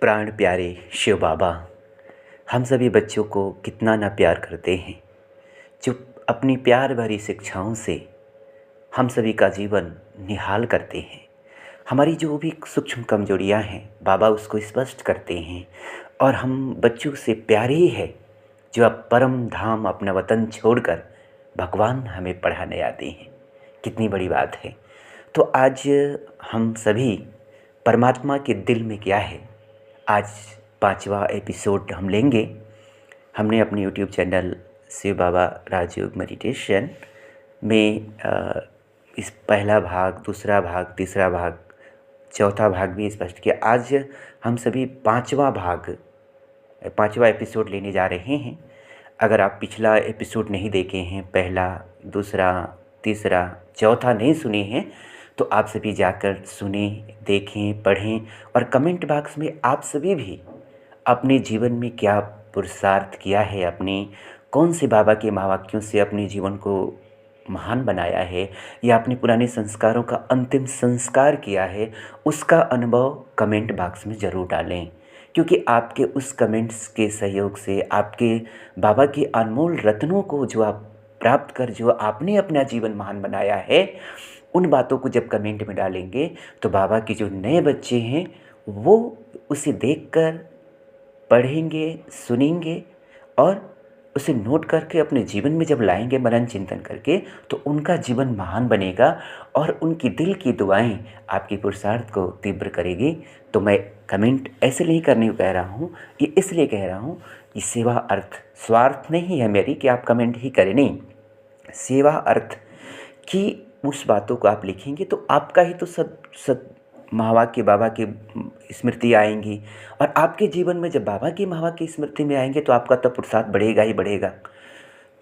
प्राण प्यारे शिव बाबा हम सभी बच्चों को कितना ना प्यार करते हैं, जो अपनी प्यार भरी शिक्षाओं से हम सभी का जीवन निहाल करते हैं। हमारी जो भी सूक्ष्म कमजोरियां हैं बाबा उसको स्पष्ट करते हैं और हम बच्चों से प्यारे ही है जो अब परम धाम अपना वतन छोड़कर भगवान हमें पढ़ाने आते हैं। कितनी बड़ी बात है। तो आज हम सभी परमात्मा के दिल में क्या है, आज 5वां एपिसोड हम लेंगे। हमने अपने यूट्यूब चैनल शिव बाबा राजयोग मेडिटेशन में इस पहला भाग, दूसरा भाग, तीसरा भाग, चौथा भाग भी स्पष्ट किया। आज हम सभी 5वां एपिसोड लेने जा रहे हैं। अगर आप पिछला एपिसोड नहीं देखे हैं, पहला, दूसरा, तीसरा, चौथा नहीं सुने हैं, तो आप सभी जाकर सुने, देखें, पढ़ें और कमेंट बॉक्स में आप सभी भी अपने जीवन में क्या पुरुषार्थ किया है, अपने कौन से बाबा के महावाक्यों से अपने जीवन को महान बनाया है या अपने पुराने संस्कारों का अंतिम संस्कार किया है, उसका अनुभव कमेंट बॉक्स में ज़रूर डालें। क्योंकि आपके उस कमेंट्स के सहयोग से आपके बाबा के अनमोल रत्नों को जो आप प्राप्त कर, जो आपने अपना जीवन महान बनाया है, उन बातों को जब कमेंट में डालेंगे तो बाबा के जो नए बच्चे हैं वो उसे देखकर पढ़ेंगे, सुनेंगे और उसे नोट करके अपने जीवन में जब लाएंगे मनन चिंतन करके, तो उनका जीवन महान बनेगा और उनकी दिल की दुआएं आपके पुरुषार्थ को तीव्र करेगी। तो मैं कमेंट ऐसे नहीं करने को कह रहा हूँ, ये इसलिए कह रहा हूँ, ये सेवा अर्थ स्वार्थ नहीं है मेरी कि आप कमेंट ही करें, नहीं, सेवा अर्थ कि उस बातों को आप लिखेंगे तो आपका ही तो सद महावाक्य बाबा की स्मृति आएंगी और आपके जीवन में जब बाबा की महावाक्य स्मृति में आएंगे तो आपका तो पुरुषार्थ बढ़ेगा ही बढ़ेगा।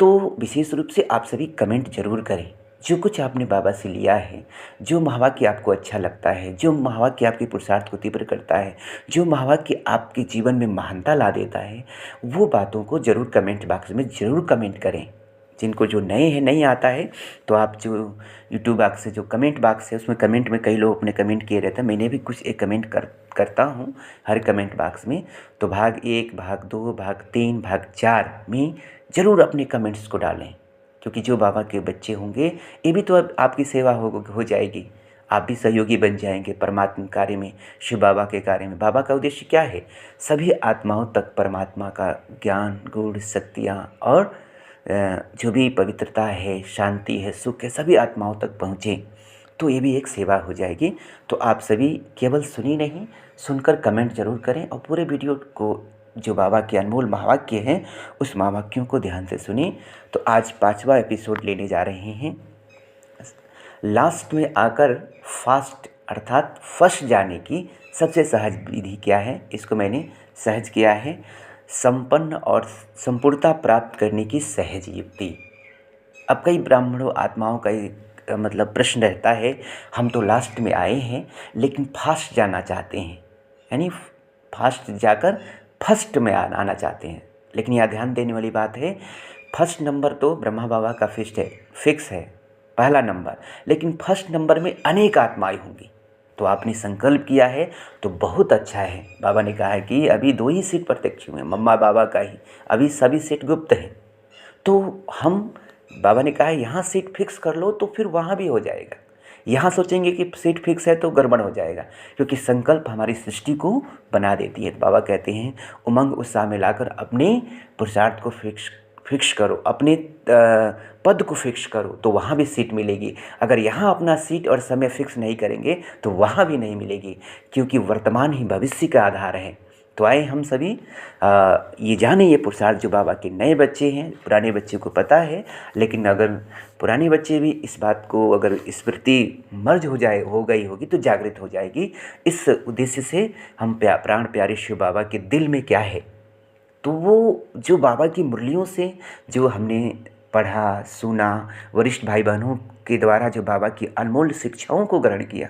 तो विशेष रूप से आप सभी कमेंट जरूर करें, जो कुछ आपने बाबा से लिया है, जो महावाक्य आपको अच्छा लगता है, जो महावाक्य आपके पुरुषार्थ को तीव्र करता है, जो महावाक्य आपके जीवन में महानता ला देता है, वो बातों को ज़रूर कमेंट बॉक्स में ज़रूर कमेंट करें। जिनको जो नए हैं नहीं आता है तो आप जो यूट्यूब बॉक्स से जो कमेंट बॉक्स है उसमें कमेंट में कई लोग अपने कमेंट किए रहते हैं, मैंने भी कुछ एक कमेंट करता हूँ हर कमेंट बॉक्स में। तो भाग 1, भाग 2, भाग 3, भाग 4 में ज़रूर अपने कमेंट्स को डालें, क्योंकि जो बाबा के बच्चे होंगे ये भी तो अब आपकी सेवा हो जाएगी, आप भी सहयोगी बन जाएंगे परमात्मा कार्य में, शिव बाबा के कार्य में। बाबा का उद्देश्य क्या है? सभी आत्माओं तक परमात्मा का ज्ञान, गुण, शक्तियाँ और जो भी पवित्रता है, शांति है, सुख है, सभी आत्माओं तक पहुँचे, तो ये भी एक सेवा हो जाएगी। तो आप सभी केवल सुनी नहीं, सुनकर कमेंट जरूर करें और पूरे वीडियो को जो बाबा के अनमोल महावाक्य हैं उस महावाक्यों को ध्यान से सुनी। तो आज 5वां एपिसोड लेने जा रहे हैं। लास्ट में आकर फास्ट अर्थात फंस जाने की सबसे सहज विधि क्या है, इसको मैंने सहज किया है, संपन्न और संपूर्णता प्राप्त करने की सहज युक्ति। अब कई ब्राह्मणों आत्माओं का मतलब प्रश्न रहता है, हम तो लास्ट में आए हैं लेकिन फास्ट जाना चाहते हैं, यानी फास्ट जाकर फर्स्ट में आना चाहते हैं। लेकिन यहाँ ध्यान देने वाली बात है, फर्स्ट नंबर तो ब्रह्मा बाबा का फिक्स है, पहला नंबर, लेकिन फर्स्ट नंबर में अनेक आत्माएं होंगी। तो आपने संकल्प किया है तो बहुत अच्छा है। बाबा ने कहा है कि अभी 2 ही सीट प्रत्यक्ष हुए, मम्मा बाबा का ही, अभी सभी सीट गुप्त है। तो हम बाबा ने कहा है यहाँ सीट फिक्स कर लो तो फिर वहाँ भी हो जाएगा। यहाँ सोचेंगे कि सीट फिक्स है तो गड़बड़ हो जाएगा, क्योंकि संकल्प हमारी सृष्टि को बना देती है। बाबा कहते हैं उमंग उत्साह में लाकर अपने पुरुषार्थ को फिक्स करो, अपने पद को फिक्स करो तो वहाँ भी सीट मिलेगी। अगर यहाँ अपना सीट और समय फिक्स नहीं करेंगे तो वहाँ भी नहीं मिलेगी, क्योंकि वर्तमान ही भविष्य का आधार है। तो आए हम सभी ये जाने ये पुरुषार्थ जो बाबा के नए बच्चे हैं, पुराने बच्चे को पता है, लेकिन अगर पुराने बच्चे भी इस बात को अगर स्मृति मर्ज हो गई होगी तो जागृत हो जाएगी। इस उद्देश्य से हम प्राण प्यारे शिव बाबा के दिल में क्या है, तो वो जो बाबा की मुरलियों से जो हमने पढ़ा, सुना, वरिष्ठ भाई बहनों के द्वारा जो बाबा की अनमोल शिक्षाओं को ग्रहण किया,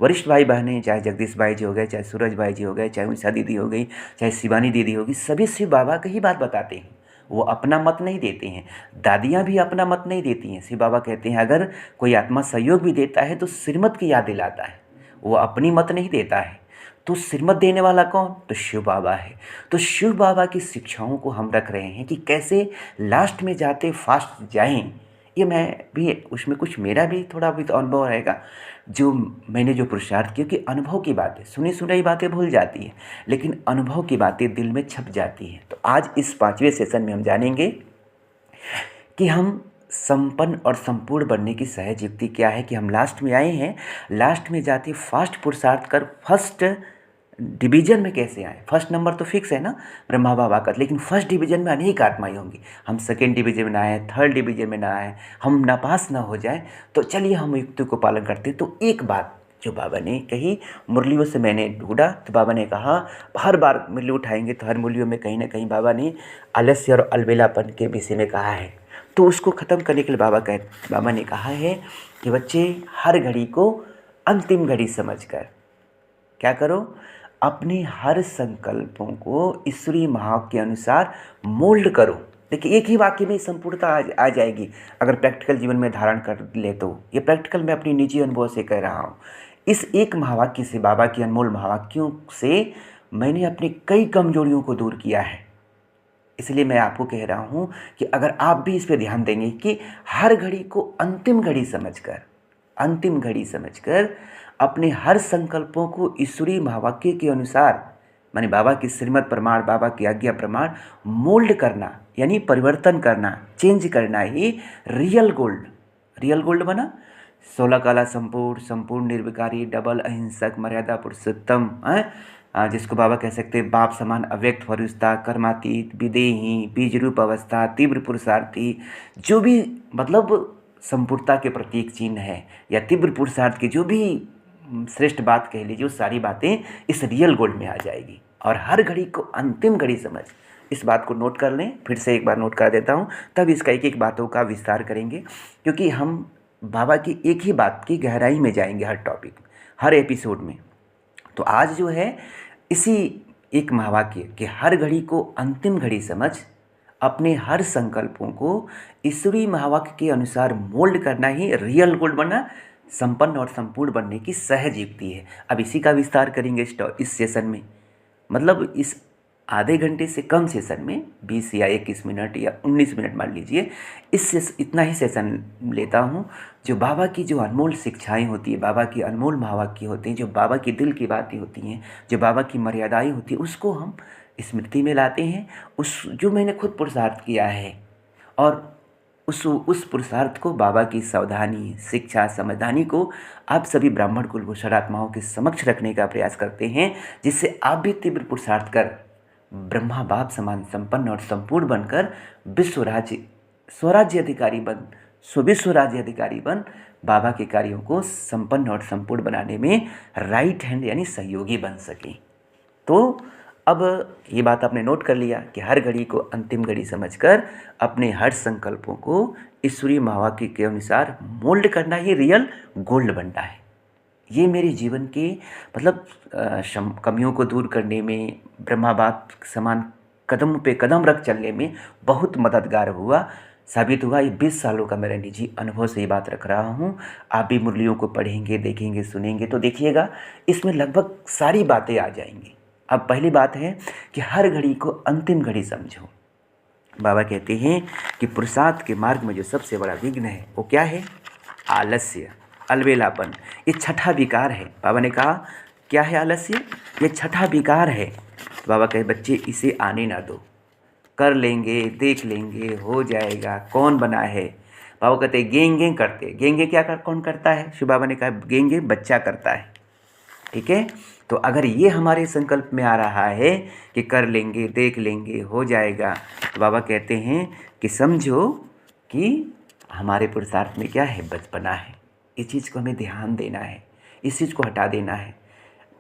वरिष्ठ भाई बहनें चाहे जगदीश भाई जी हो गए, चाहे सूरज भाई जी हो गए, चाहे उषा दीदी हो गई, चाहे शिवानी दीदी होगी, सभी शिव बाबा की ही बात बताते हैं। वो अपना मत नहीं देते हैं, दादियाँ भी अपना मत नहीं देती हैं। शिव बाबा कहते हैं अगर कोई आत्मा सहयोग भी देता है तो श्रीमत की याद दिलाता है, वो अपनी मत नहीं देता है। तो श्रीमत देने वाला कौन? तो शिव बाबा है। तो शिव बाबा की शिक्षाओं को हम रख रहे हैं कि कैसे लास्ट में जाते फास्ट जाएं। ये मैं भी उसमें कुछ मेरा भी थोड़ा भी तो अनुभव रहेगा, जो मैंने जो पुरुषार्थ किया। कि अनुभव की बातें, सुनी सुनाई बातें भूल जाती हैं, लेकिन अनुभव की बातें दिल में छप जाती हैं। तो आज इस 5वें सेशन में हम जानेंगे कि हम संपन्न और संपूर्ण बनने की सहज युक्ति क्या है। कि हम लास्ट में आए हैं, लास्ट में जाते फास्ट पुरुषार्थ कर फर्स्ट डिवीजन में कैसे आए। फर्स्ट नंबर तो फिक्स है ना, ब्रह्मा बाबा का, लेकिन फर्स्ट डिवीजन में अनेक आत्माएं होंगी। हम सेकेंड डिवीजन में ना आए, थर्ड डिवीजन में ना आए, हम नापास ना हो जाए। तो चलिए हम युक्ति को पालन करते हैं। तो एक बात जो बाबा ने कही, मुरलियों से मैंने ढूंढा, तो बाबा ने कहा हर बार मुरली उठाएंगे तो हर मुरलियों में कहीं ना कहीं बाबा ने आलस्य और अलबेलापन के विषय में कहा है। तो उसको ख़त्म करने के लिए बाबा ने कहा है कि बच्चे हर घड़ी को अंतिम घड़ी समझकर क्या करो, अपने हर संकल्पों को ईश्वरीय महाव के अनुसार मोल्ड करो। देखिए एक ही वाक्य में संपूर्णता आ जाएगी अगर प्रैक्टिकल जीवन में धारण कर ले तो। ये प्रैक्टिकल मैं अपनी निजी अनुभव से कह रहा हूँ। इस एक महावाक्य से, बाबा के अनमोल महावाक्यों से मैंने अपनी कई कमजोरियों को दूर किया है। इसलिए मैं आपको कह रहा हूँ कि अगर आप भी इस पर ध्यान देंगे कि हर घड़ी को अंतिम घड़ी समझकर अपने हर संकल्पों को ईश्वरीय महावाक्य के अनुसार, माने बाबा की श्रीमत प्रमाण, बाबा की आज्ञा प्रमाण मोल्ड करना, यानी परिवर्तन करना, चेंज करना ही रियल गोल्ड बना। 16 कला संपूर्ण निर्विकारी, डबल अहिंसक, मर्यादा पुरुषोत्तम, जिसको बाबा कह सकते हैं बाप समान, अव्यक्त फरिश्ता, कर्मातीत, विदेही, बीज रूप अवस्था, तीव्र पुरुषार्थी, जो भी मतलब संपूर्णता के प्रतीक चिन्ह है या तीव्र पुरुषार्थ की जो भी श्रेष्ठ बात कह लीजिए, वो सारी बातें इस रियल गोल्ड में आ जाएगी। और हर घड़ी को अंतिम घड़ी समझ, इस बात को नोट कर लें। फिर से एक बार नोट कर देता हूँ, तब इसका एक एक बातों का विस्तार करेंगे, क्योंकि हम बाबा की एक ही बात की गहराई में जाएंगे हर टॉपिक, हर एपिसोड में। तो आज जो है इसी एक महावाक्य कि हर घड़ी को अंतिम घड़ी समझ, अपने हर संकल्पों को ईश्वरीय महावाक्य के अनुसार मोल्ड करना ही रियल गोल्ड बनना, संपन्न और संपूर्ण बनने की सहज युक्ति है। अब इसी का विस्तार करेंगे इस सेशन में। मतलब इस आधे घंटे से कम सेशन में 20 या 21 मिनट या 19 मिनट मान लीजिए, इतना ही सेशन लेता हूँ। जो बाबा की जो अनमोल शिक्षाएं होती है, बाबा की अनमोल महावाक्य होते हैं, जो बाबा की दिल की बातें होती हैं, जो बाबा की मर्यादाएं होती हैं, उसको हम स्मृति में लाते हैं। जो मैंने खुद पुरुषार्थ किया है, और उस पुरुषार्थ को, बाबा की सावधानी, शिक्षा, समझदारी को आप सभी ब्राह्मण कुलभूषण आत्माओं के समक्ष रखने का प्रयास करते हैं, जिससे आप भी तीव्र पुरुषार्थ कर ब्रह्मा बाप समान संपन्न और संपूर्ण बनकर विश्व राज्य अधिकारी बन बाबा के कार्यों को संपन्न और संपूर्ण बनाने में राइट हैंड यानी सहयोगी बन सकें। तो अब ये बात आपने नोट कर लिया कि हर घड़ी को अंतिम घड़ी समझकर अपने हर संकल्पों को ईश्वरीय महावाक्य के अनुसार मोल्ड करना ही रियल गोल्ड बनता है। ये मेरे जीवन के मतलब कमियों को दूर करने में, ब्रह्मा बाप समान कदम पे कदम रख चलने में बहुत मददगार साबित हुआ। ये 20 सालों का मेरा निजी अनुभव से ये बात रख रहा हूँ। आप भी मुरलियों को पढ़ेंगे, देखेंगे, सुनेंगे तो देखिएगा इसमें लगभग सारी बातें आ जाएंगी। अब पहली बात है कि हर घड़ी को अंतिम घड़ी समझो। बाबा कहते हैं कि पुरुषार्थ के मार्ग में जो सबसे बड़ा विघ्न है वो क्या है? आलस्य, अलबेलापन। ये छठा विकार है। बाबा ने कहा क्या है आलस्य? ये छठा विकार है। बाबा कहे बच्चे इसे आने ना दो, कर लेंगे, देख लेंगे, हो जाएगा, कौन बना है। बाबा कहते गेंगे करते, गेंगे कौन करता है? शिव बाबा ने कहा गेंगे बच्चा करता है। ठीक है, तो अगर ये हमारे संकल्प में आ रहा है कि कर लेंगे, देख लेंगे, हो जाएगा, तो बाबा कहते हैं कि समझो कि हमारे पुरुषार्थ में क्या है? बचपना है। इस चीज़ को हमें ध्यान देना है, इस चीज़ को हटा देना है।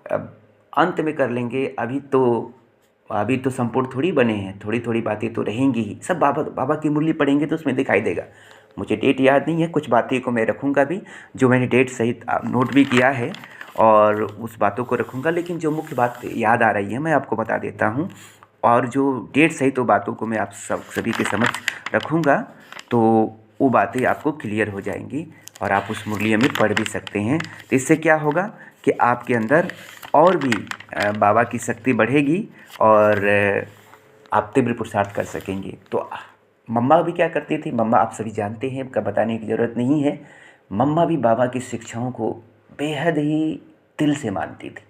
अब अंत में कर लेंगे, अभी तो संपूर्ण थोड़ी बने हैं, थोड़ी थोड़ी बातें तो रहेंगी ही। सब बाबा की मुरली पढ़ेंगे तो उसमें दिखाई देगा। मुझे डेट याद नहीं है, कुछ बातें को मैं रखूँगा भी, जो मैंने डेट सहित नोट भी किया है, और उस बातों को रखूँगा। लेकिन जो मुख्य बात याद आ रही है मैं आपको बता देता हूँ, और जो डेट सहित तो बातों को मैं आप सभी के समक्ष रखूँगा, तो वो बातें आपको क्लियर हो जाएंगी और आप उस मुरली में पढ़ भी सकते हैं। तो इससे क्या होगा कि आपके अंदर और भी बाबा की शक्ति बढ़ेगी और आप तीव्र पुरुषार्थ कर सकेंगे। तो मम्मा भी क्या करती थी, मम्मा आप सभी जानते हैं, का बताने की ज़रूरत नहीं है। मम्मा भी बाबा की शिक्षाओं को बेहद ही दिल से मानती थी।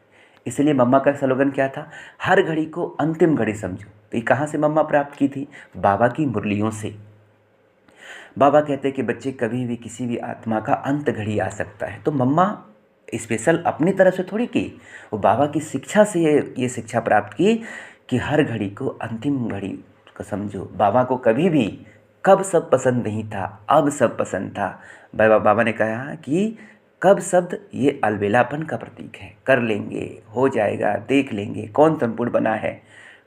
इसलिए मम्मा का स्लोगन क्या था, हर घड़ी को अंतिम घड़ी समझो। तो ये कहाँ से मम्मा प्राप्त की थी, बाबा की मुरलियों से। बाबा कहते हैं कि बच्चे कभी भी किसी भी आत्मा का अंत घड़ी आ सकता है। तो मम्मा स्पेशल अपनी तरफ से थोड़ी की, वो बाबा की शिक्षा से ये शिक्षा प्राप्त की कि हर घड़ी को अंतिम घड़ी को समझो। बाबा को कभी भी कब सब पसंद नहीं था, अब सब पसंद था। बाबा ने कहा कि कब शब्द ये अलबेलापन का प्रतीक है, कर लेंगे, हो जाएगा, देख लेंगे, कौन संपूर्ण बना है।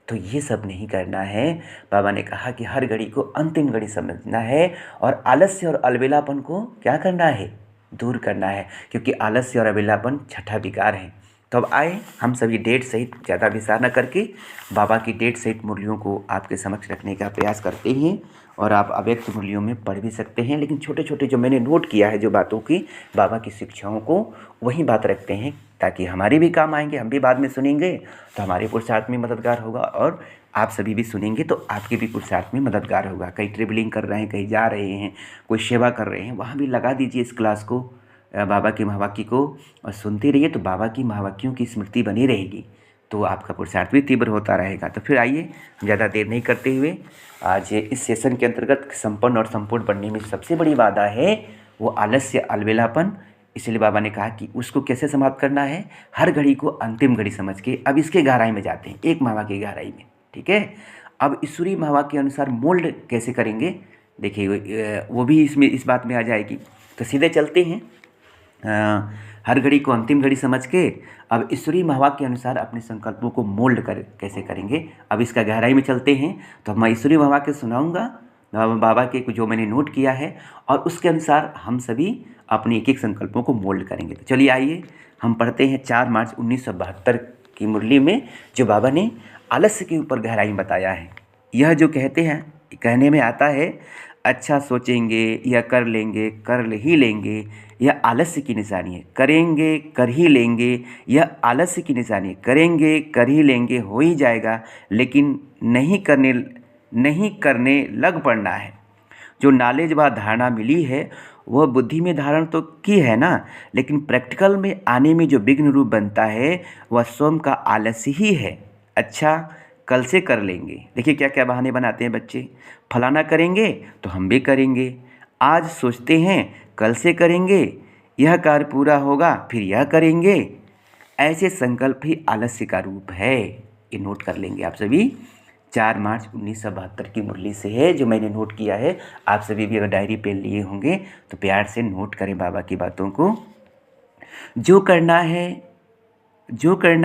तो ये सब नहीं करना है। बाबा ने कहा कि हर घड़ी को अंतिम घड़ी समझना है और आलस्य और अलबेलापन को क्या करना है, दूर करना है, क्योंकि आलस्य और अलबेलापन छठा विकार है। तो अब आए हम सभी डेट सहित ज़्यादा विस्तार न करके बाबा की डेट सहित मुरलियों को आपके समक्ष रखने का प्रयास करते हैं। और आप अव्यक्त मुरलियों में पढ़ भी सकते हैं, लेकिन छोटे छोटे जो मैंने नोट किया है जो बातों की, बाबा की शिक्षाओं को, वही बात रखते हैं ताकि हमारे भी काम आएंगे। हम भी बाद में सुनेंगे तो हमारे पुरुषार्थ में मददगार होगा और आप सभी भी सुनेंगे तो आपके भी पुरुषार्थ में मददगार होगा। कहीं ट्रेवलिंग कर रहे हैं, कहीं जा रहे हैं, कोई सेवा कर रहे हैं, वहाँ भी लगा दीजिए इस क्लास को, बाबा के महावाक्य को, और सुनते रहिए तो बाबा की महावाक्यों की स्मृति बनी रहेगी, तो आपका पुरुषार्थ भी तीव्र होता रहेगा। तो फिर आइए ज़्यादा देर नहीं करते हुए आज इस सेशन के अंतर्गत संपन्न और संपूर्ण बनने में सबसे बड़ी बाधा है वो आलस्य, अलबेलापन। इसलिए बाबा ने कहा कि उसको कैसे समाप्त करना है, हर घड़ी को अंतिम घड़ी समझ के। अब इसके गहराई में जाते हैं, एक महावाक्य की गहराई में, ठीक है। अब ईश्वरीय महावाक्य के अनुसार मोल्ड कैसे करेंगे, देखिए वो भी इसमें इस बात में आ जाएगी। तो सीधे चलते हैं, हर घड़ी को अंतिम घड़ी समझ के अब ईश्वरीय महावाक्य के अनुसार अपने संकल्पों को मोल्ड कर कैसे करेंगे। अब इसका गहराई में चलते हैं। तो मैं ईश्वरीय महावाक्य सुनाऊंगा बाबा के जो मैंने नोट किया है, और उसके अनुसार हम सभी अपने एक एक संकल्पों को मोल्ड करेंगे। तो चलिए आइए हम पढ़ते हैं 4 मार्च 1972 की मुरली में जो बाबा ने आलस्य के ऊपर गहराई में बताया है। यह जो कहते हैं, कहने में आता है, अच्छा सोचेंगे या कर लेंगे, कर ही लेंगे, यह आलस्य की निशानी है। करेंगे, कर ही लेंगे, यह आलस्य की निशानी है। करेंगे, कर ही लेंगे, हो ही जाएगा, लेकिन नहीं करने लग पड़ना है। जो नॉलेज व धारणा मिली है वह बुद्धि में धारण तो की है ना, लेकिन प्रैक्टिकल में आने में जो विघ्न रूप बनता है वह स्वयं का आलस्य ही है। अच्छा कल से कर लेंगे, देखिए क्या क्या बहाने बनाते हैं बच्चे। फलाना करेंगे तो हम भी करेंगे, आज सोचते हैं कल से करेंगे, यह कार्य पूरा होगा फिर यह करेंगे। ऐसे संकल्प ही आलस्य का रूप है। ये नोट कर लेंगे आप सभी। 4 मार्च 1972 की मुरली से है जो मैंने नोट किया है। आप सभी भी अगर डायरी पेन लिए होंगे तो प्यार से नोट करें बाबा की बातों को। जो करना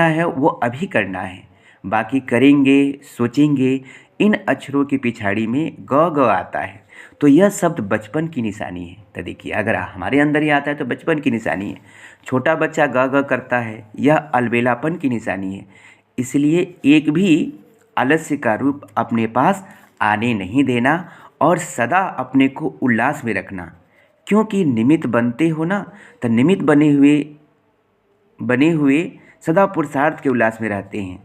है वो अभी करना है, बाकी करेंगे, सोचेंगे, इन अक्षरों की पिछाड़ी में ग आता है। तो यह शब्द बचपन की निशानी है। तो देखिए अगर हमारे अंदर ही आता है तो बचपन की निशानी है। छोटा बच्चा ग करता है, यह अलबेलापन की निशानी है। इसलिए एक भी आलस्य का रूप अपने पास आने नहीं देना और सदा अपने को उल्लास में रखना, क्योंकि निमित्त बनते हो ना, तो निमित्त बने हुए सदा पुरुषार्थ के उल्लास में रहते हैं,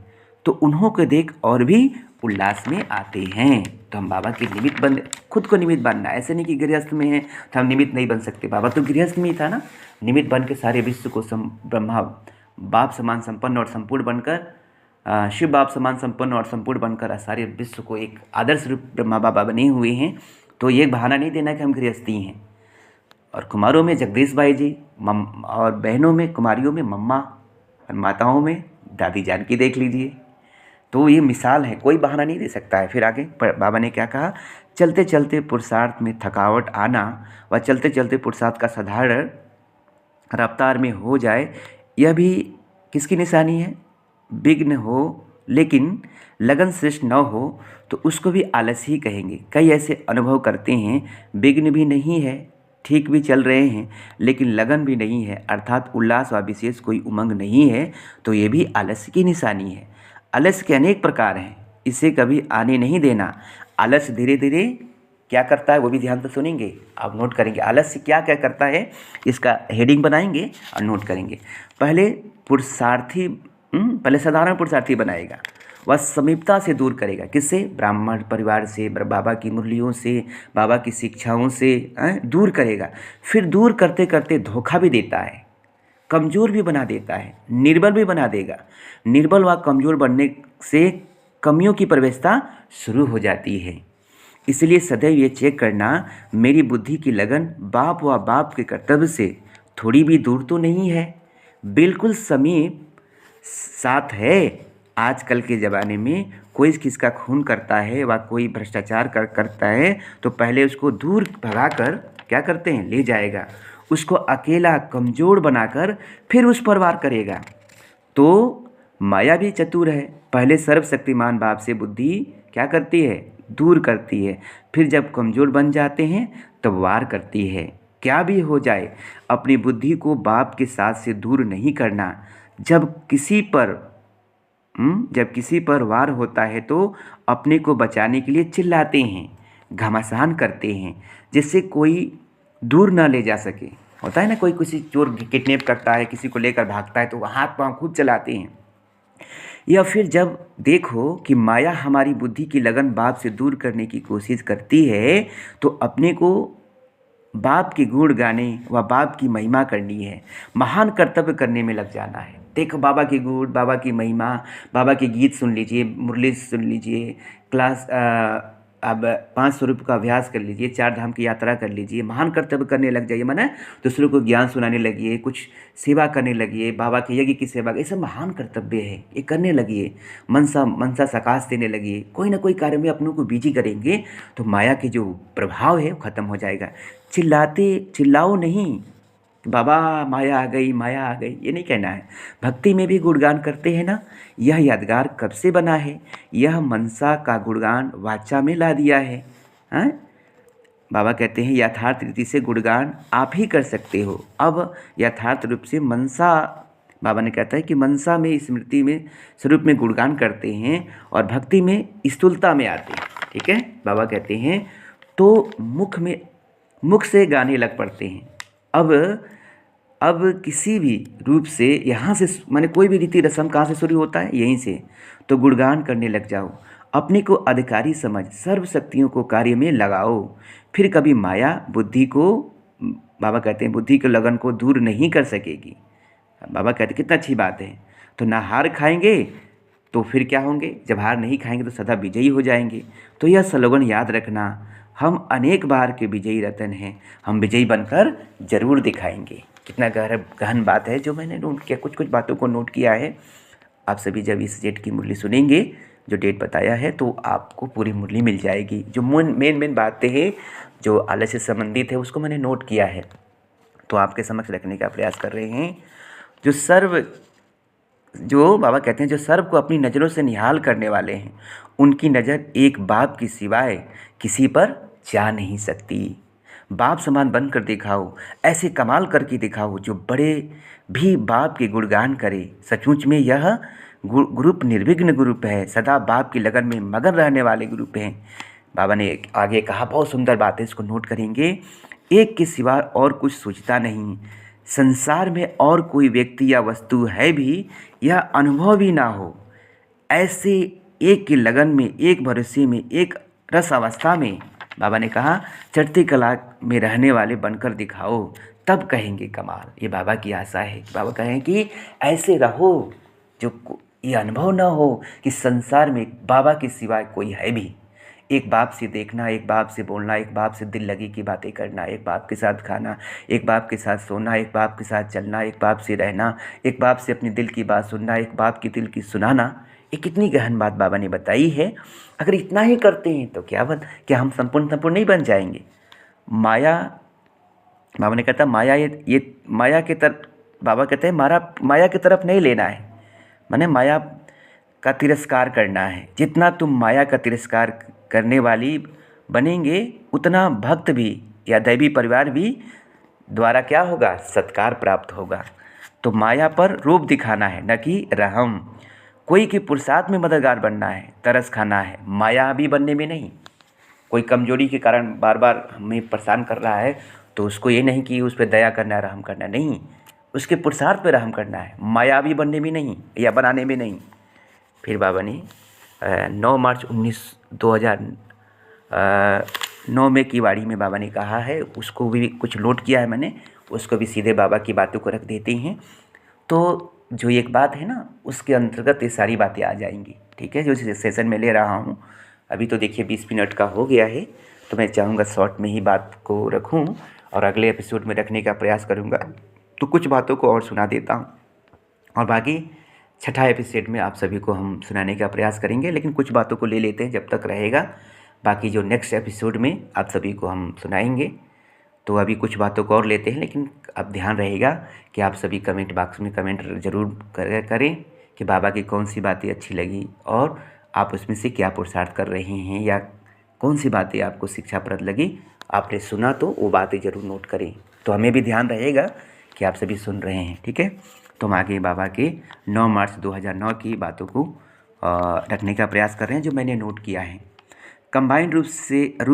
तो उन्हों को देख और भी उल्लास में आते हैं। तो हम बाबा के निमित्त खुद को निमित्त बनना, ऐसे नहीं कि गृहस्थ में है तो हम निमित्त नहीं बन सकते। बाबा तो गृहस्थ में ही था ना, निमित्त बन के सारे विश्व को ब्रह्मा बाप समान संपन्न और संपूर्ण बनकर, शिव बाप समान संपन्न और संपूर्ण बनकर सारे विश्व को एक आदर्श रूप ब्रह्मा बाबा बने हुए हैं। तो ये बहाना नहीं देना कि हम गृहस्थी हैं। और कुमारों में जगदीश भाई जी, और बहनों में कुमारियों में मम्मा, और माताओं में दादी जानकी देख लीजिए। तो ये मिसाल है, कोई बहाना नहीं दे सकता है। फिर आगे बाबा ने क्या कहा, चलते चलते पुरुषार्थ में थकावट आना व चलते चलते पुरुषार्थ का साधारण रफ्तार में हो जाए, यह भी किसकी निशानी है, विघ्न हो लेकिन लगन श्रेष्ठ न हो तो उसको भी आलस्य ही कहेंगे। कई ऐसे अनुभव करते हैं, विघ्न भी नहीं है, ठीक भी चल रहे हैं, लेकिन लगन भी नहीं है, अर्थात उल्लास व विशेष कोई उमंग नहीं है, तो ये भी आलस्य की निशानी है। आलस्य के अनेक प्रकार हैं, इसे कभी आने नहीं देना। आलस्य धीरे धीरे क्या करता है वो भी ध्यान से सुनेंगे, आप नोट करेंगे आलस्य क्या क्या करता है। इसका हेडिंग बनाएंगे और नोट करेंगे। पहले पुरुषार्थी पहले साधारण पुरुषार्थी बनाएगा, वह समीपता से दूर करेगा। किससे? ब्राह्मण परिवार से, बाबा की मुरलियों से, बाबा की शिक्षाओं से दूर करेगा। फिर दूर करते करते धोखा भी देता है, कमज़ोर भी बना देता है, निर्बल भी बना देगा। निर्बल व कमज़ोर बनने से कमियों की प्रवेशता शुरू हो जाती है। इसलिए सदैव ये चेक करना, मेरी बुद्धि की लगन बाप व बाप के कर्तव्य से थोड़ी भी दूर तो नहीं है, बिल्कुल समीप साथ है। आजकल के ज़माने में कोई किसका खून करता है व कोई भ्रष्टाचार करता है तो पहले उसको दूर भगाकर क्या करते हैं, ले जाएगा। उसको अकेला कमज़ोर बनाकर फिर उस पर वार करेगा। तो माया भी चतुर है, पहले सर्वशक्तिमान बाप से बुद्धि क्या करती है, दूर करती है। फिर जब कमज़ोर बन जाते हैं तब वार करती है। क्या भी हो जाए, अपनी बुद्धि को बाप के साथ से दूर नहीं करना। जब किसी पर वार होता है तो अपने को बचाने के लिए चिल्लाते हैं, घमासान करते हैं, जिससे कोई दूर ना ले जा सके। होता है ना, कोई किसी चोर किडनैप करता है, किसी को लेकर भागता है तो हाथ पांव खूब चलाते हैं। या फिर जब देखो कि माया हमारी बुद्धि की लगन बाप से दूर करने की कोशिश करती है तो अपने को बाप के गुण गाने व बाप की महिमा करनी है, महान कर्तव्य करने में लग जाना है। देखो बाबा के गुण, बाबा की महिमा, बाबा के गीत सुन लीजिए, मुरली सुन लीजिए, क्लास अब 500 रुपये का अभ्यास कर लीजिए, 4 धाम की यात्रा कर लीजिए, महान कर्तव्य करने लग जाइए। माने दूसरों को ज्ञान सुनाने लगिए, कुछ सेवा करने लगिए, बाबा के यज्ञ की सेवा, ये सब महान कर्तव्य है, ये करने लगिए। मनसा सकाश देने लगिए, कोई ना कोई कार्य में अपनों को बिजी करेंगे तो माया के जो प्रभाव है वो ख़त्म हो जाएगा। चिल्लाओ नहीं, बाबा माया आ गई, माया आ गई, ये नहीं कहना है। भक्ति में भी गुणगान करते हैं ना, यह यादगार कब से बना है, यह मनसा का गुणगान वाचा में ला दिया है। हाँ, बाबा कहते हैं यथार्थ रीति से गुणगान आप ही कर सकते हो। अब यथार्थ रूप से मनसा, बाबा ने कहता है कि मनसा में, स्मृति में, स्वरूप में गुणगान करते हैं और भक्ति में स्थूलता में आते हैं। ठीक है, बाबा कहते हैं तो मुख से गाने लग पड़ते हैं। अब किसी भी रूप से यहाँ से, माने कोई भी रीति रस्म कहाँ से शुरू होता है, यहीं से। तो गुणगान करने लग जाओ, अपने को अधिकारी समझ सर्व शक्तियों को कार्य में लगाओ। फिर कभी माया बुद्धि को, बाबा कहते हैं बुद्धि के लगन को दूर नहीं कर सकेगी। बाबा कहते हैं कितना अच्छी बात है। तो ना हार खाएंगे तो फिर क्या होंगे, जब हार नहीं खाएंगे तो सदा विजयी हो जाएंगे। तो यह स्लोगन याद रखना, हम अनेक बार के विजयी रतन हैं, हम विजयी बनकर जरूर दिखाएंगे। कितना गहन बात है जो मैंने नोट किया, कुछ बातों को नोट किया है। आप सभी जब इस डेट की मुरली सुनेंगे, जो डेट बताया है, तो आपको पूरी मुरली मिल जाएगी। जो मेन बातें हैं जो आलस्य से संबंधित है उसको मैंने नोट किया है, तो आपके समक्ष रखने का प्रयास कर रहे हैं। जो बाबा कहते हैं जो सर्व को अपनी नज़रों से निहाल करने वाले हैं, उनकी नज़र एक बाप की सिवाय किसी पर जा नहीं सकती। बाप समान बनकर दिखाओ, ऐसे कमाल करके दिखाओ जो बड़े भी बाप के गुणगान करे। सचमुच में यह ग्रुप निर्विघ्न ग्रुप है, सदा बाप की लगन में मगन रहने वाले ग्रुप हैं। बाबा ने आगे कहा, बहुत सुंदर बात है, इसको नोट करेंगे। एक के सिवा और कुछ सोचता नहीं, संसार में और कोई व्यक्ति या वस्तु है भी, यह अनुभव भी ना हो। ऐसे एक की लगन में, एक भरोसे में, एक रस अवस्था में, बाबा ने कहा चढ़ती कला में रहने वाले बनकर दिखाओ, तब कहेंगे कमाल। ये बाबा की आशा है कि बाबा कहें कि ऐसे रहो जो ये अनुभव ना हो कि संसार में बाबा के सिवाय कोई है भी। एक बाप से देखना, एक बाप से बोलना, एक बाप से दिल लगी की बातें करना, एक बाप के साथ खाना, एक बाप के साथ सोना, एक बाप के साथ चलना, एक बाप से रहना, एक बाप से अपने दिल की बात सुनना, एक बाप की दिल की सुनाना। ये कितनी गहन बात बाबा ने बताई है। अगर इतना ही करते हैं तो क्या हम संपूर्ण नहीं बन जाएंगे। माया, बाबा ने कहता माया ये माया के तरफ, बाबा कहते हैं माया की तरफ नहीं लेना है, माने माया का तिरस्कार करना है। जितना तुम माया का तिरस्कार करने वाली बनेंगे, उतना भक्त भी या दैवी परिवार भी द्वारा क्या होगा, सत्कार प्राप्त होगा। तो माया पर रूप दिखाना है, न कि रहम। कोई के पुरुषार्थ में मददगार बनना है, तरस खाना है, मायावी बनने में नहीं। कोई कमजोरी के कारण बार बार हमें परेशान कर रहा है तो उसको ये नहीं कि उस पर दया करना, रहम करना, नहीं। उसके पुरुषार्थ पे रहम करना है, मायावी बनने में नहीं या बनाने में नहीं। फिर बाबा ने 9 मार्च 2009 में की वाणी में बाबा ने कहा है, उसको भी कुछ नोट किया है मैंने, उसको भी सीधे बाबा की बातों को रख देते हैं। तो जो एक बात है ना, उसके अंतर्गत ये सारी बातें आ जाएंगी, ठीक है। जो सेशन में ले रहा हूँ अभी, तो देखिए 20 मिनट का हो गया है, तो मैं चाहूँगा शॉर्ट में ही बात को रखूँ और अगले एपिसोड में रखने का प्रयास करूँगा। तो कुछ बातों को और सुना देता हूँ और बाकी छठा एपिसोड में आप सभी को हम सुनाने का प्रयास करेंगे, लेकिन कुछ बातों को ले लेते हैं जब तक रहेगा। बाकी जो नेक्स्ट एपिसोड में आप सभी को हम सुनाएंगे। तो अभी कुछ बातों को और लेते हैं, लेकिन अब ध्यान रहेगा कि आप सभी कमेंट बॉक्स में कमेंट ज़रूर करें कि बाबा की कौन सी बातें अच्छी लगी और आप उसमें से क्या पुरुषार्थ कर रहे हैं, या कौन सी बातें आपको शिक्षाप्रद लगी, आपने सुना तो वो बातें ज़रूर नोट करें। तो हमें भी ध्यान रहेगा कि आप सभी सुन रहे हैं, ठीक है। तो हम आगे बाबा के 9 मार्च 2009 की बातों को रखने का प्रयास कर रहे हैं, जो मैंने नोट किया है। कंबाइंड रूप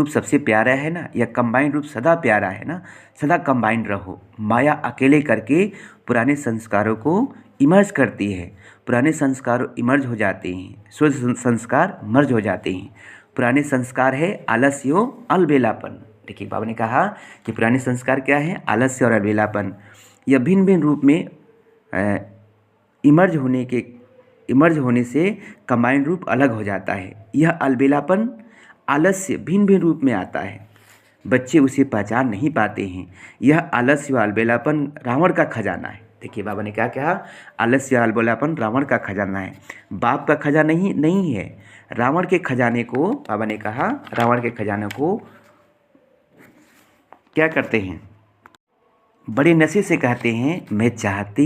सबसे प्यारा है ना, या कंबाइंड रूप सदा प्यारा है ना, सदा कंबाइंड रहो। माया अकेले करके पुराने संस्कारों को इमर्ज करती है, पुराने संस्कार इमर्ज हो जाते हैं, शुद्ध संस्कार मर्ज हो जाते हैं। पुराने संस्कार है आलस्य अलबेलापन। देखिए बाबा ने कहा कि पुराने संस्कार क्या है, आलस्य और अलबेलापन। यह भिन्न भिन्न रूप में इमर्ज होने से कंबाइंड रूप अलग हो जाता है। यह अलबेलापन आलस्य भिन्न भिन्न रूप में आता है, बच्चे उसे पहचान नहीं पाते हैं। यह आलस्य व अलबेलापन रावण का खजाना है। देखिए बाबा ने क्या कहा, आलस्य अलबेलापन रावण का खजाना है, बाप का खजाना नहीं है। रावण के खजाने को, बाबा ने कहा रावण के खजाने को क्या करते हैं, बड़े नशे से कहते हैं, मैं चाहता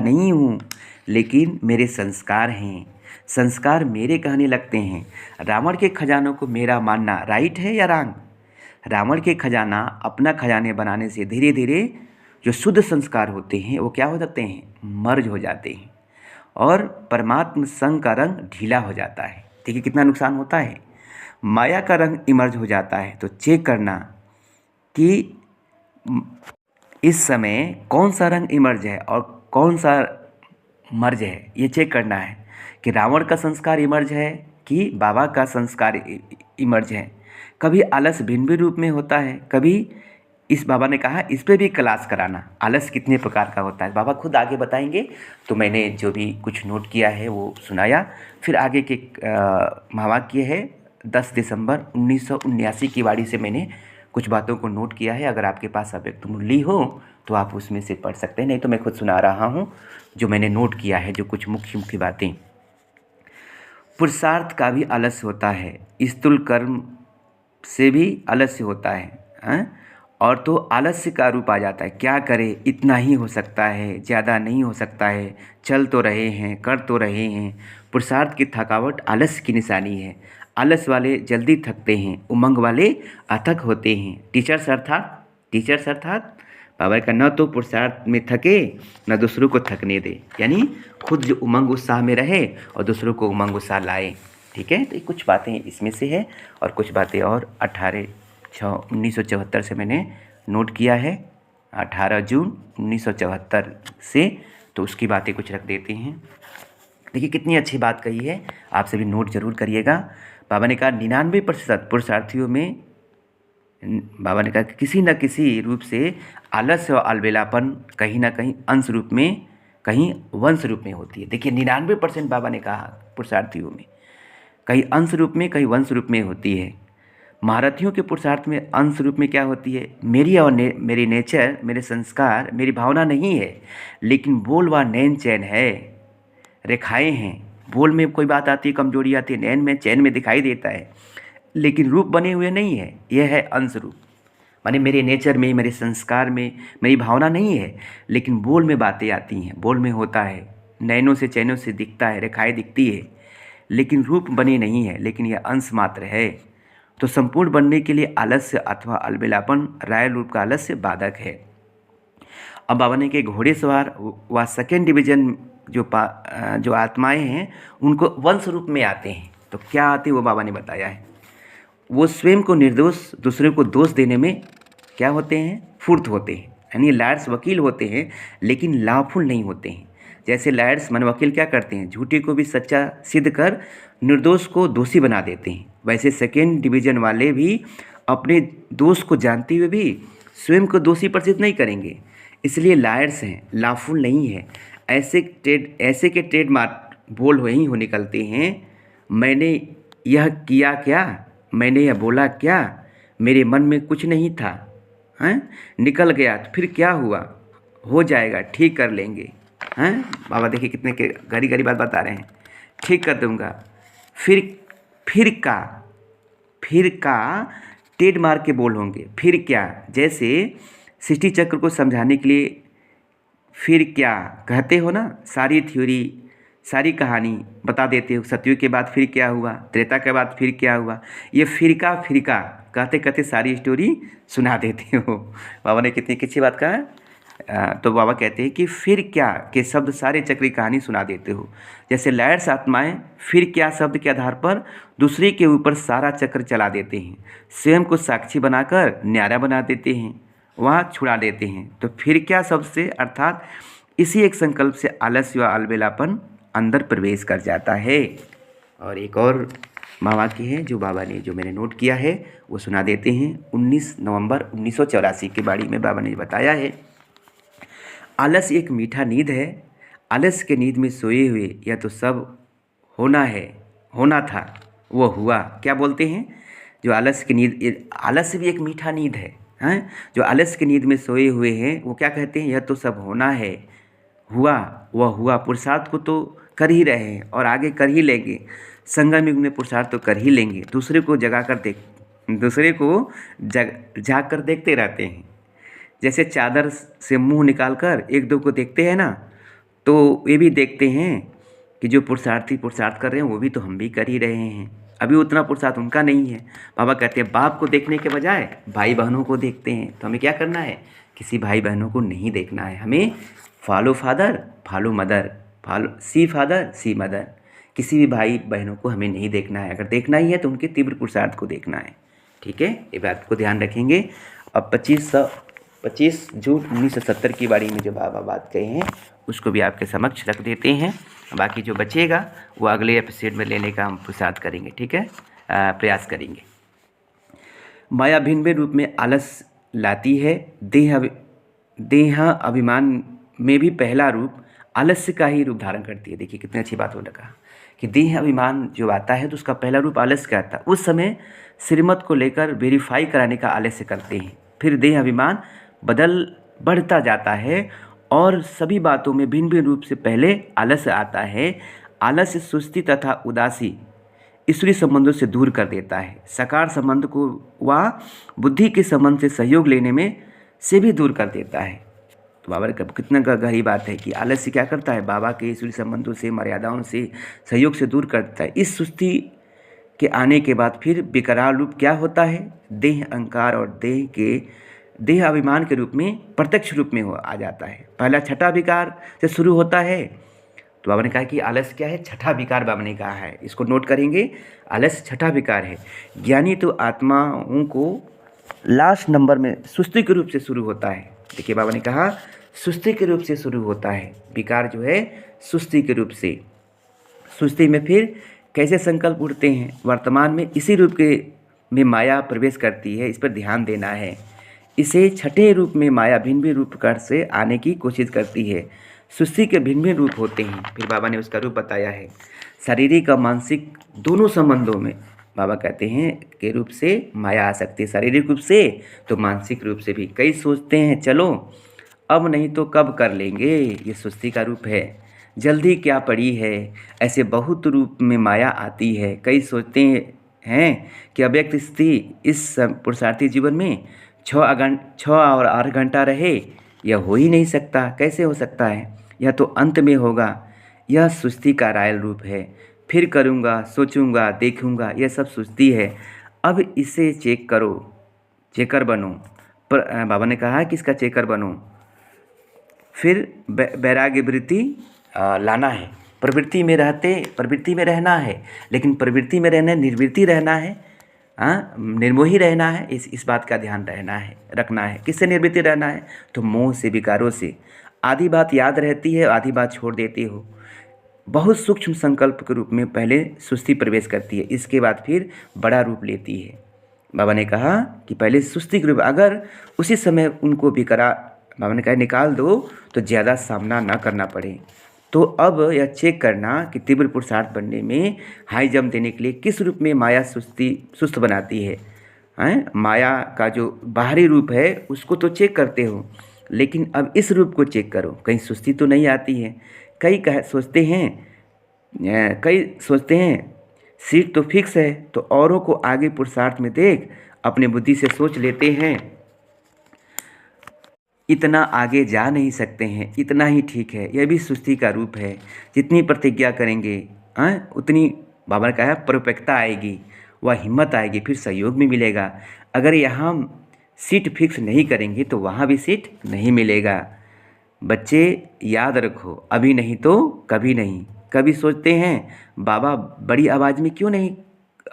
नहीं हूँ, लेकिन मेरे संस्कार हैं, संस्कार मेरे कहने लगते हैं। रावण के खजानों को मेरा मानना राइट है या रॉन्ग? रावण के खजाना अपना खजाने बनाने से धीरे धीरे जो शुद्ध संस्कार होते हैं वो क्या हो जाते हैं, मर्ज हो जाते हैं और परमात्म संग का रंग ढीला हो जाता है। देखिए कितना नुकसान होता है। माया का रंग इमर्ज हो जाता है। तो चेक करना कि इस समय कौन सा रंग इमर्ज है और कौन सा मर्ज है, ये चेक करना है कि रावण का संस्कार इमर्ज है कि बाबा का संस्कार इमर्ज है। कभी आलस भिन्न भी रूप में होता है, कभी इस बाबा ने कहा इस पे भी क्लास कराना, आलस कितने प्रकार का होता है बाबा खुद आगे बताएंगे। तो मैंने जो भी कुछ नोट किया है वो सुनाया। फिर आगे के महावाक्य है 10 दिसंबर 1979 की वाणी से मैंने कुछ बातों को नोट किया है। अगर आपके पास अव्यक्त मुरली हो तो आप उसमें से पढ़ सकते हैं, नहीं तो मैं खुद सुना रहा हूँ जो मैंने नोट किया है, जो कुछ मुख्य बातें। पुरुषार्थ का भी आलस्य होता है, स्थूल कर्म से भी आलस्य होता है, और तो आलस्य का रूप आ जाता है। क्या करे, इतना ही हो सकता है, ज़्यादा नहीं हो सकता है, चल तो रहे हैं, कर तो रहे हैं। पुरुषार्थ की थकावट आलस्य की निशानी है। आलस वाले जल्दी थकते हैं, उमंग वाले अथक होते हैं। टीचर्स अर्थात बाबा का न तो पुरुषार्थ में थके न दूसरों को थकने दे, यानी खुद जो उमंग उत्साह में रहे और दूसरों को उमंग उत्साह लाए, ठीक है। तो ये कुछ बातें इसमें से है और कुछ बातें और 18/6/1974 से मैंने नोट किया है, 18 जून 1974 से, तो उसकी बातें कुछ रख देते हैं। देखिए कितनी अच्छी बात कही है, आप सभी नोट जरूर करिएगा। बाबा ने कहा 99% पुरुषार्थियों में, बाबा ने कहा किसी न किसी रूप से आलस्य और अलबेलापन कहीं ना कहीं अंश रूप में, कहीं वंश रूप में होती है। देखिए 99% बाबा ने कहा पुरुषार्थियों में कहीं अंश रूप में, कहीं वंश रूप में होती है। महारथियों के पुरुषार्थ में अंश रूप में क्या होती है, मेरी और मेरी नेचर, मेरे संस्कार, मेरी भावना नहीं है, लेकिन बोल व नैन चैन है, रेखाएं हैं। बोल में कोई बात आती है, कमजोरी आती है, नैन में, चैन में दिखाई देता है, लेकिन रूप बने हुए नहीं है। यह है अंश रूप, माने मेरे नेचर में, मेरे संस्कार में मेरी भावना नहीं है, लेकिन बोल में बातें आती हैं, बोल में होता है, नैनों से चैनों से दिखता है, रेखाएं दिखती है, लेकिन रूप बने नहीं है, लेकिन यह अंश मात्र है। तो संपूर्ण बनने के लिए आलस्य अथवा अलबेलापन, रायल रूप का आलस्य बाधक है। अब बाबा ने के घोड़े सवार व सेकेंड डिवीजन जो आत्माएं हैं उनको वंश रूप में आते हैं। तो क्या आते हैं वो बाबा ने बताया है। वो स्वयं को निर्दोष, दूसरे को दोष देने में क्या होते हैं, फुर्त होते हैं, यानी लायर्स वकील होते हैं लेकिन लॉफुल नहीं होते हैं। जैसे लायर्स मन वकील क्या करते हैं, झूठे को भी सच्चा सिद्ध कर निर्दोष को दोषी बना देते हैं, वैसे सेकेंड डिवीजन वाले भी अपने दोष को जानते हुए भी स्वयं को दोषी प्रसिद्ध नहीं करेंगे, इसलिए लायर्स हैं, लॉफुल नहीं है। ऐसे के ट्रेडमार्क बोल वहीं हो निकलते हैं, मैंने यह किया क्या, मैंने यह बोला क्या, मेरे मन में कुछ नहीं था, हैं निकल गया तो फिर क्या हुआ, हो जाएगा, ठीक कर लेंगे। हैं बाबा देखिए कितने के गहरी गहरी बात बता रहे हैं, ठीक कर दूंगा। फिर का ट्रेडमार्क के बोल होंगे। फिर क्या, जैसे सृष्टि चक्र को समझाने के लिए फिर क्या कहते हो ना, सारी थ्योरी सारी कहानी बता देते हो, सतयुग के बाद फिर क्या हुआ, त्रेता के बाद फिर क्या हुआ, ये फिरका कहते कहते सारी स्टोरी सुना देते हो। बाबा ने कितनी अच्छी बात कहा है। तो बाबा कहते हैं कि फिर क्या के शब्द सारे चक्र की कहानी सुना देते हो। जैसे लायर्स आत्माएं फिर क्या शब्द के आधार पर दूसरे के ऊपर सारा चक्र चला देते हैं, स्वयं को साक्षी बनाकर न्यारा बना देते हैं, वहाँ छुड़ा देते हैं। तो फिर क्या शब्द से अर्थात इसी एक संकल्प से आलस्य व अलबेलापन अंदर प्रवेश कर जाता है। और एक और महावाक्य है जो बाबा ने, जो मैंने नोट किया है वो सुना देते हैं। 19 नवंबर 1984 के बाड़ी में बाबा ने बताया है, आलस्य एक मीठा नींद है, आलस्य के नींद में सोए हुए यह तो सब होना है, होना था वो हुआ। क्या बोलते हैं, जो आलस्य की नींद, आलस्य भी एक मीठा नींद है, हैं जो आलस्य की नींद में सोए हुए हैं वो क्या कहते हैं, यह तो सब होना है, हुआ वह हुआ। पुरुषार्थ को तो कर ही रहे हैं और आगे कर ही लेंगे, संगम युग में पुरुषार्थ तो कर ही लेंगे, दूसरे को जाग कर देखते रहते हैं। जैसे चादर से मुंह निकालकर एक दो को देखते हैं ना, तो ये भी देखते हैं कि जो पुरुषार्थी पुरुषार्थ कर रहे हैं वो भी तो हम भी कर ही रहे हैं, अभी उतना पुरुषार्थ उनका नहीं है। बाबा कहते हैं बाप को देखने के बजाय भाई बहनों को देखते हैं। तो हमें क्या करना है, किसी भाई बहनों को नहीं देखना है, हमें फॉलो फादर फॉलो मदर, सी फादर सी मदर, किसी भी भाई बहनों को हमें नहीं देखना है। अगर देखना ही है तो उनके तीव्र पुरुषार्थ को देखना है, ठीक है, ये बात को ध्यान रखेंगे। अब 25 जून 1970 की बाड़ी में जो बाबा बात कहे हैं उसको भी आपके समक्ष रख देते हैं, बाकी जो बचेगा वो अगले एपिसोड में लेने का हम पुरुषार्थ करेंगे, ठीक है, प्रयास करेंगे। माया भिन्न भिन्न रूप में आलस लाती है, देह अभिमान में भी पहला रूप आलस्य का ही रूप धारण करती है। देखिए कितनी अच्छी बात हो लगा कि देह अभिमान जो आता है तो उसका पहला रूप आलस्य का आता है। उस समय श्रीमत को लेकर वेरीफाई कराने का आलस्य करते हैं, फिर देह अभिमान बढ़ता जाता है और सभी बातों में भिन्न भिन्न रूप से पहले आलस्य आता है। आलस्य सुस्ती तथा उदासी ईश्वरीय संबंधों से दूर कर देता है, सकार संबंध को व बुद्धि के संबंध से सहयोग लेने में से भी दूर कर देता है। तो बाबा का कितना गहरी बात है कि आलस्य क्या करता है, बाबा के ईश्वरीय संबंधों से, मर्यादाओं से, सहयोग से दूर करता है। इस सुस्ती के आने के बाद फिर विकराल रूप क्या होता है, देह अहंकार और देह अभिमान के रूप में प्रत्यक्ष रूप में आ जाता है। पहला छठा विकार से शुरू होता है। तो बाबा ने कहा कि आलस्य क्या है, छठा विकार बाबा ने कहा है, इसको नोट करेंगे, आलस्य छठा विकार है। ज्ञानी तो आत्माओं को लास्ट नंबर में सुस्ती के रूप से शुरू होता है। देखिए बाबा ने कहा सुस्ती के रूप से शुरू होता है, विकार जो है सुस्ती के रूप से। सुस्ती में फिर कैसे संकल्प उठते हैं, वर्तमान में इसी रूप के में माया प्रवेश करती है, इस पर ध्यान देना है। इसे छठे रूप में माया भिन्न भिन्न रूप कर से आने की कोशिश करती है। सुस्ती के भिन्न भिन्न रूप होते हैं, फिर बाबा ने उसका रूप बताया है। शारीरिक और मानसिक दोनों संबंधों में बाबा कहते हैं के रूप से माया आ सकती है, शारीरिक रूप से तो मानसिक रूप से भी। कई सोचते हैं चलो अब नहीं तो कब कर लेंगे, ये सुस्ती का रूप है। जल्दी क्या पड़ी है, ऐसे बहुत रूप में माया आती है। कई सोचते हैं कि अव्यक्त स्थिति इस पुरुषार्थी जीवन में 6 और 8 घंटा रहे, यह हो ही नहीं सकता, कैसे हो सकता है, यह तो अंत में होगा। यह सुस्ती का रायल रूप है। फिर करूँगा, सोचूंगा, देखूंगा, यह सब सुस्ती है। अब इसे चेक करो, चेकर बनो। पर बाबा ने कहा कि इसका चेकर बनो। फिर वैराग्य वृत्ति लाना है। प्रवृत्ति में रहना है, लेकिन प्रवृत्ति में रहना निर्वृत्ति रहना है। निर्मोही रहना है, इस बात का ध्यान रखना है। किससे निर्वृत्त रहना है? तो मोह से, विकारों से। आधी बात याद रहती है, आधी बात छोड़ देते हो। बहुत सूक्ष्म संकल्प के रूप में पहले सुस्ती प्रवेश करती है, इसके बाद फिर बड़ा रूप लेती है। बाबा ने कहा कि पहले सुस्ती के रूप, अगर उसी समय उनको बाबा ने कहा निकाल दो तो ज़्यादा सामना ना करना पड़े। तो अब यह चेक करना कि तीव्र पुरुषार्थ बनने में हाई जंप देने के लिए किस रूप में माया सुस्त बनाती है। माया का जो बाहरी रूप है उसको तो चेक करते हो, लेकिन अब इस रूप को चेक करो, कहीं सुस्ती तो नहीं आती है। कई सोचते हैं सीट तो फिक्स है, तो औरों को आगे पुरुषार्थ में देख अपने बुद्धि से सोच लेते हैं इतना आगे जा नहीं सकते हैं, इतना ही ठीक है। यह भी सुस्ती का रूप है। जितनी प्रतिज्ञा करेंगे उतनी बाबा ने कहा परिपक्वता आएगी, वह हिम्मत आएगी, फिर सहयोग भी मिलेगा। अगर यहाँ सीट फिक्स नहीं करेंगे तो वहाँ भी सीट नहीं मिलेगा। बच्चे याद रखो, अभी नहीं तो कभी नहीं। कभी सोचते हैं बाबा बड़ी आवाज़ में क्यों नहीं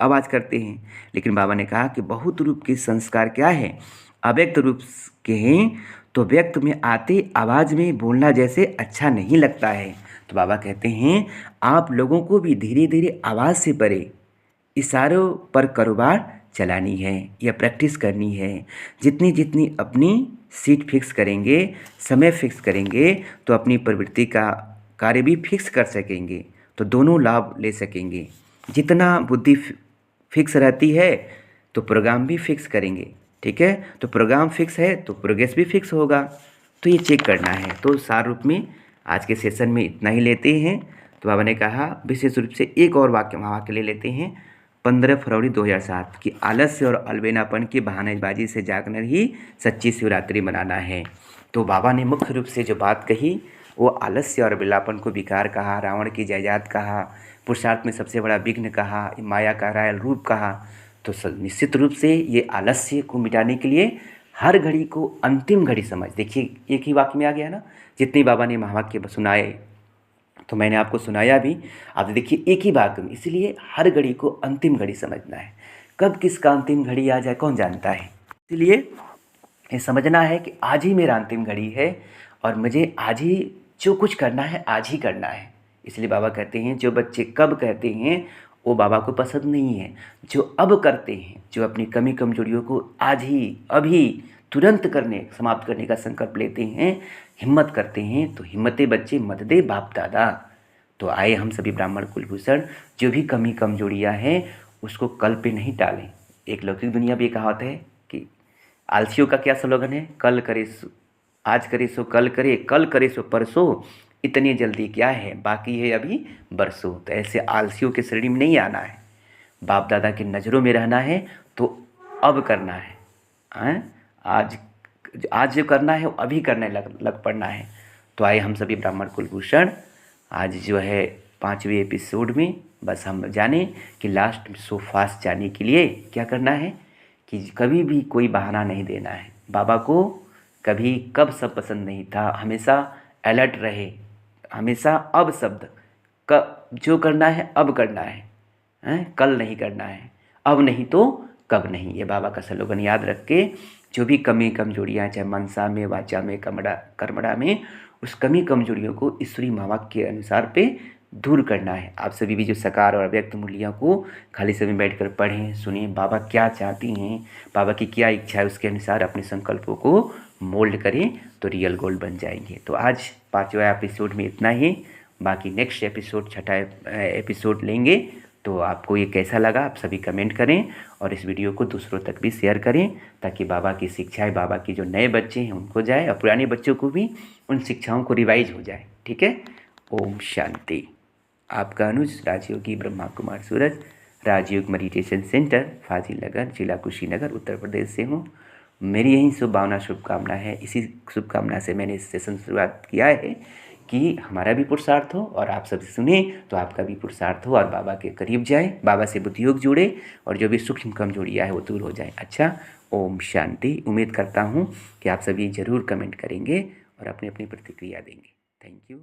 आवाज़ करते हैं, लेकिन बाबा ने कहा कि बहुत रूप के संस्कार क्या है, अव्यक्त रूप के हैं, तो व्यक्त में आते आवाज़ में बोलना जैसे अच्छा नहीं लगता है। तो बाबा कहते हैं आप लोगों को भी धीरे धीरे आवाज़ से परे इशारों पर कारोबार चलानी है या प्रैक्टिस करनी है। जितनी जितनी अपनी सीट फिक्स करेंगे, समय फिक्स करेंगे, तो अपनी प्रवृत्ति का कार्य भी फिक्स कर सकेंगे, तो दोनों लाभ ले सकेंगे। जितना बुद्धि फिक्स रहती है तो प्रोग्राम भी फिक्स करेंगे, ठीक है। तो प्रोग्राम फिक्स है तो प्रोग्रेस भी फिक्स होगा। तो ये चेक करना है। तो सार रूप में आज के सेशन में इतना ही लेते हैं। तो बाबा ने कहा विशेष रूप से एक और वाक्य ले लेते हैं। 15 फरवरी 2007 की आलस्य और अलबेलापन की बहानेबाजी से जागकर ही सच्ची शिवरात्रि मनाना है। तो बाबा ने मुख्य रूप से जो बात कही वो आलस्य और अलबेलापन को विकार कहा, रावण की जायदाद कहा, पुरुषार्थ में सबसे बड़ा विघ्न कहा, माया का रायल रूप कहा। तो निश्चित रूप से ये आलस्य को मिटाने के लिए हर घड़ी को अंतिम घड़ी समझ, देखिए एक ही वाक्य में आ गया ना। जितने बाबा ने महावाक्य सुनाए तो मैंने आपको सुनाया भी, आप देखिए एक ही वाक्य में, इसलिए हर घड़ी को अंतिम घड़ी समझना है। कब किसका अंतिम घड़ी आ जाए कौन जानता है, इसलिए ये समझना है कि आज ही मेरा अंतिम घड़ी है और मुझे आज ही जो कुछ करना है आज ही करना है। इसलिए बाबा कहते हैं जो बच्चे कब कहते हैं वो बाबा को पसंद नहीं है। जो अब करते हैं, जो अपनी कमी कमजोरियों को आज ही अभी तुरंत समाप्त करने का संकल्प लेते हैं, हिम्मत करते हैं, तो हिम्मते बच्चे मत दे बाप दादा। तो आए हम सभी ब्राह्मण कुलभूषण जो भी कमी कमजोरियाँ हैं उसको कल पे नहीं टालें। एक लौकिक दुनिया भी कहावत है कि आलसियों का क्या स्लोगन है, आज करे सो कल करे सो परसों, इतनी जल्दी क्या है, बाकी है अभी बरसों। तो ऐसे आलसियों के श्रेणी में नहीं आना है, बाप दादा की नज़रों में रहना है। तो अब करना है, आज जो करना है वो अभी करने लग पड़ना है। तो आए हम सभी ब्राह्मण कुलभूषण आज जो है 5वें एपिसोड में बस हम जाने कि लास्ट सो फास्ट जाने के लिए क्या करना है कि कभी भी कोई बहाना नहीं देना है। बाबा को कभी कब सब पसंद नहीं था, हमेशा अलर्ट रहे, हमेशा अब शब्द जो करना है अब करना है, कल नहीं करना है, अब नहीं तो कब नहीं। ये बाबा का स्लोगन याद रख के जो भी कमी कमजोरियाँ चाहे मनसा में, वाचा में, कर्मड़ा में, उस कमी कमजोरियों को ईश्वरी महावाक्य के अनुसार पे दूर करना है। आप सभी भी जो सकार और अव्यक्त मूल्यों को खाली समय बैठकर पढ़ें, सुनिए बाबा क्या चाहती हैं, बाबा की क्या इच्छा है, उसके अनुसार अपने संकल्पों को मोल्ड करें तो रियल गोल्ड बन जाएंगे। तो आज 5वां एपिसोड में इतना ही, बाकी नेक्स्ट एपिसोड 6ठा एपिसोड लेंगे। तो आपको ये कैसा लगा आप सभी कमेंट करें और इस वीडियो को दूसरों तक भी शेयर करें ताकि बाबा की शिक्षाएं, बाबा की जो नए बच्चे हैं उनको जाए और पुराने बच्चों को भी उन शिक्षाओं को रिवाइज हो जाए। ठीक है, ओम शांति। आपका अनुज राजयोगी ब्रह्मा कुमार सूरज, राजयोग मेडिटेशन सेंटर, फाजिल नगर, जिला कुशीनगर, उत्तर प्रदेश से हूँ। मेरी यही शुभकामना है। इसी शुभकामना से मैंने इस सेशन शुरुआत किया है कि हमारा भी पुरुषार्थ हो और आप सबसे सुने तो आपका भी पुरुषार्थ हो और बाबा के करीब जाए, बाबा से बुद्धियोग जुड़े और जो भी सूक्ष्म कमजोरियाँ है वो दूर हो जाए। अच्छा, ओम शांति। उम्मीद करता हूँ कि आप सभी ज़रूर कमेंट करेंगे और अपनी अपनी प्रतिक्रिया देंगे। Thank you.